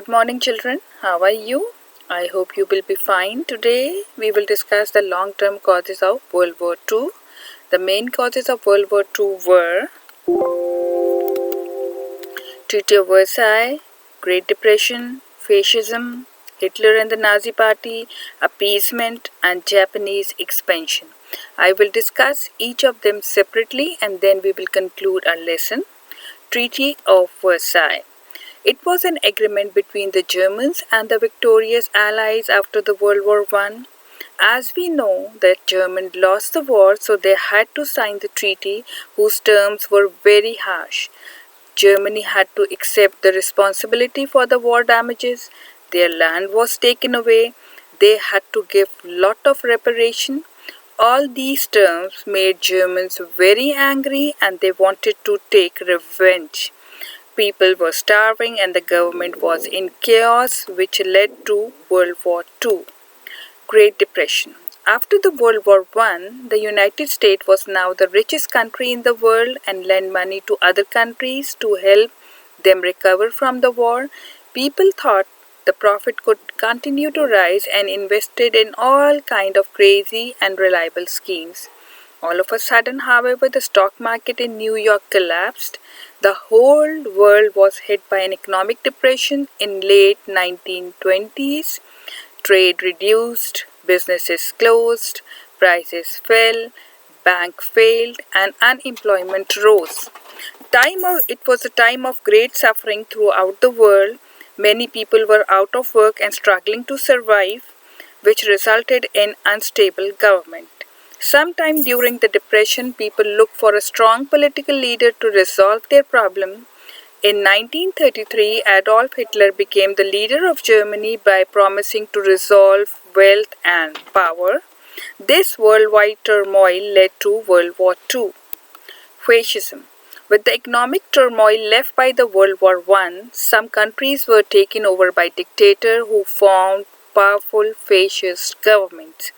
Good morning, children. How are you? I hope you will be fine. Today, we will discuss the long-term causes of World War II. The main causes of World War II were Treaty of Versailles, Great Depression, Fascism, Hitler and the Nazi Party, appeasement, and Japanese expansion. I will discuss each of them separately and then we will conclude our lesson. Treaty of Versailles. It was an agreement between the Germans and the victorious Allies after the World War I. As we know that Germans lost the war, so they had to sign the treaty whose terms were very harsh. Germany had to accept the responsibility for the war damages. Their land was taken away. They had to give lot of reparation. All these terms made Germans very angry and they wanted to take revenge. People were starving and the government was in chaos, which led to World War II. Great Depression. After the World War I, the United States was now the richest country in the world and lent money to other countries to help them recover from the war. People thought the profit could continue to rise and invested in all kind of crazy and reliable schemes. All of a sudden, however, the stock market in New York collapsed. The whole world was hit by an economic depression in late 1920s. Trade reduced, businesses closed, prices fell, banks failed, and unemployment rose. It was a time of great suffering throughout the world. Many people were out of work and struggling to survive, which resulted in unstable government. Sometime during the Depression, people looked for a strong political leader to resolve their problem. In 1933, Adolf Hitler became the leader of Germany by promising to resolve wealth and power. This worldwide turmoil led to World War II. Fascism. With the economic turmoil left by the World War I, some countries were taken over by dictators who formed powerful fascist governments.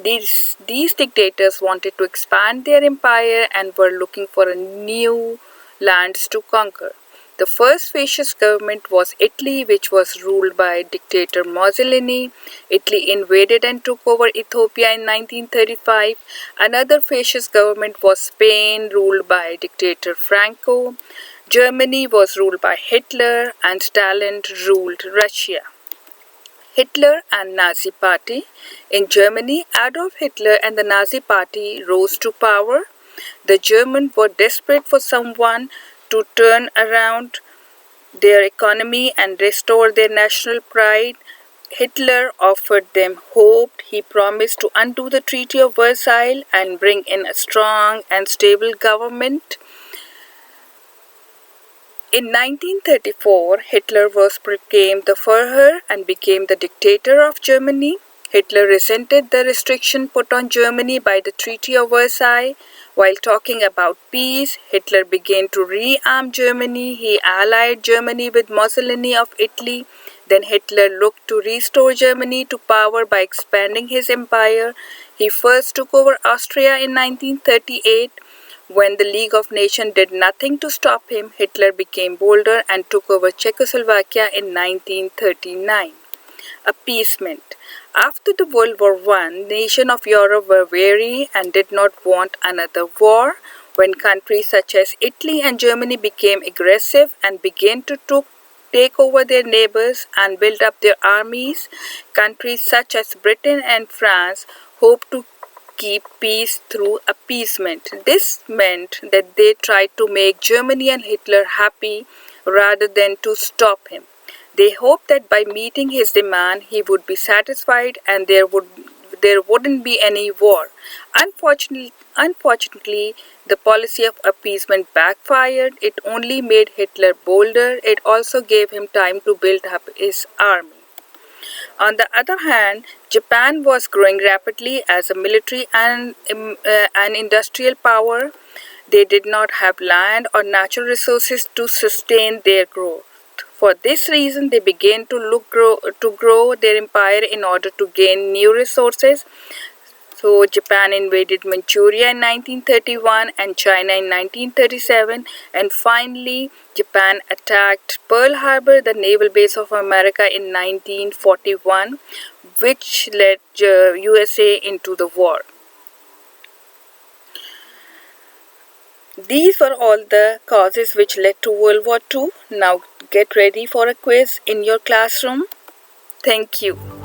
These dictators wanted to expand their empire and were looking for new lands to conquer. The first fascist government was Italy, which was ruled by dictator Mussolini. Italy invaded and took over Ethiopia in 1935. Another fascist government was Spain, ruled by dictator Franco. Germany was ruled by Hitler and Stalin ruled Russia. Hitler and Nazi Party. In Germany, Adolf Hitler and the Nazi Party rose to power. The Germans were desperate for someone to turn around their economy and restore their national pride. Hitler offered them hope. He promised to undo the Treaty of Versailles and bring in a strong and stable government. In 1934, Hitler became the Führer and became the dictator of Germany. Hitler resented the restriction put on Germany by the Treaty of Versailles. While talking about peace, Hitler began to rearm Germany. He allied Germany with Mussolini of Italy. Then Hitler looked to restore Germany to power by expanding his empire. He first took over Austria in 1938. When the League of Nations did nothing to stop him, Hitler became bolder and took over Czechoslovakia in 1939. Appeasement. After the World War I, nations of Europe were weary and did not want another war. When countries such as Italy and Germany became aggressive and began to take over their neighbors and build up their armies, countries such as Britain and France hoped to keep peace through appeasement. This meant that they tried to make Germany and Hitler happy rather than to stop him. They hoped that by meeting his demand, he would be satisfied and there wouldn't be any war. Unfortunately, the policy of appeasement backfired. It only made Hitler bolder. It also gave him time to build up his army. On the other hand, Japan was growing rapidly as a military and an industrial power. They did not have land or natural resources to sustain their growth. For this reason, they began to grow their empire in order to gain new resources. So Japan invaded Manchuria in 1931 and China in 1937, and finally Japan attacked Pearl Harbor, the naval base of America, in 1941, which led USA into the war. These were all the causes which led to World War II. Now get ready for a quiz in your classroom. Thank you.